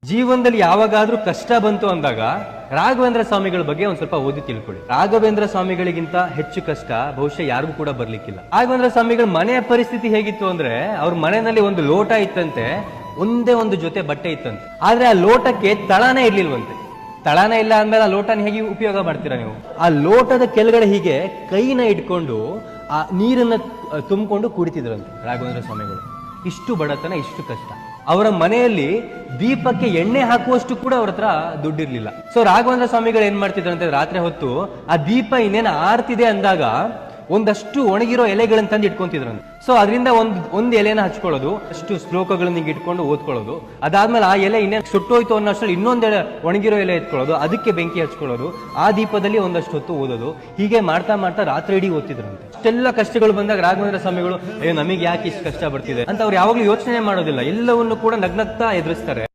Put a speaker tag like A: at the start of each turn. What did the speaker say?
A: ಜೀವನದಲ್ಲಿ ಯಾವಾಗಾದ್ರೂ ಕಷ್ಟ ಬಂತು ಅಂದಾಗ ರಾಘವೇಂದ್ರ ಸ್ವಾಮಿಗಳ ಬಗ್ಗೆ ಒಂದ್ ಸ್ವಲ್ಪ ಓದಿ ತಿಳ್ಕೊಳ್ಳಿ. ರಾಘವೇಂದ್ರ ಸ್ವಾಮಿಗಳಿಗಿಂತ ಹೆಚ್ಚು ಕಷ್ಟ ಬಹುಶಃ ಯಾರಿಗೂ ಕೂಡ ಬರ್ಲಿಕ್ಕಿಲ್ಲ. ರಾಘವೇಂದ್ರ ಸ್ವಾಮಿಗಳ ಮನೆಯ ಪರಿಸ್ಥಿತಿ ಹೇಗಿತ್ತು ಅಂದ್ರೆ, ಅವ್ರ ಮನೆಯಲ್ಲಿ ಒಂದು ಲೋಟ ಇತ್ತಂತೆ, ಒಂದೇ ಒಂದು ಜೊತೆ ಬಟ್ಟೆ ಇತ್ತಂತೆ. ಆದ್ರೆ ಆ ಲೋಟಕ್ಕೆ ತಳನೇ ಇರ್ಲಿಲ್ವಂತೆ. ತಳನೇ ಇಲ್ಲ ಅಂದ್ಮೇಲೆ ಆ ಲೋಟನ ಹೇಗೆ ಉಪಯೋಗ ಮಾಡ್ತೀರಾ ನೀವು? ಆ ಲೋಟದ ಕೆಳಗಡೆ ಹೀಗೆ ಕೈನ ಇಟ್ಕೊಂಡು ಆ ನೀರನ್ನ ತುಂಬಿಕೊಂಡು ಕುಡಿತಿದ್ರಂತೆ ರಾಘವೇಂದ್ರ ಸ್ವಾಮಿಗಳು. ಇಷ್ಟು ಬಡತನ, ಇಷ್ಟು ಕಷ್ಟ. ಅವರ ಮನೆಯಲ್ಲಿ ದೀಪಕ್ಕೆ ಎಣ್ಣೆ ಹಾಕುವಷ್ಟು ಕೂಡ ಅವ್ರ ಹತ್ರ ದುಡ್ಡಿರ್ಲಿಲ್ಲ. ಸೊ ರಾಘವೇಂದ್ರ ಸ್ವಾಮಿಗಳು ಏನ್ ಮಾಡ್ತಿದ್ರಂತೆ, ರಾತ್ರಿ ಹೊತ್ತು ಆ ದೀಪ ಇನ್ನೇನು ಆರ್ತಿದೆ ಅಂದಾಗ ಒಂದಷ್ಟು ಒಣಗಿರೋ ಎಲೆಗಳನ್ನ ತಂದು ಇಟ್ಕೊಂತಿದ್ರಂತೆ. ಸೊ ಅದರಿಂದ ಒಂದ್ ಎಲೆನ ಹಚ್ಕೊಳ್ಳೋದು, ಅಷ್ಟು ಶ್ಲೋಕಗಳನ್ನ ಹಿಂಗೆ ಇಟ್ಕೊಂಡು ಓದ್ಕೊಳ್ಳೋದು. ಅದಾದ್ಮೇಲೆ ಆ ಎಲೆ ಇನ್ನೇನು ಸುಟ್ಟೋಯ್ತು ಅನ್ನೋಷ್ಟರಲ್ಲಿ ಇನ್ನೊಂದು ಒಣಗಿರೋ ಎಲೆ ಎತ್ಕೊಳ್ಳೋದು, ಅದಕ್ಕೆ ಬೆಂಕಿ ಹಚ್ಕೊಳ್ಳೋದು, ಆ ದೀಪದಲ್ಲಿ ಒಂದಷ್ಟು ಹೊತ್ತು ಓದೋದು. ಹೀಗೆ ಮಾಡ್ತಾ ಮಾಡ್ತಾ ರಾತ್ರಿ ಇಡೀ ಓದ್ತಿದ್ರಂತೆ. ಅಷ್ಟೆಲ್ಲ ಕಷ್ಟಗಳು ಬಂದಾಗ ರಾಘವೇಂದ್ರ ಸ್ವಾಮಿಗಳು ನಮಗೆ ಯಾಕೆ ಇಷ್ಟು ಕಷ್ಟ ಬರ್ತಿದೆ ಅಂತ ಅವ್ರು ಯಾವಾಗ್ಲೂ ಯೋಚನೆ ಮಾಡೋದಿಲ್ಲ. ಎಲ್ಲವನ್ನು ಕೂಡ ನಗ್ನಗ್ತಾ ಎದುರಿಸ್ತಾರೆ.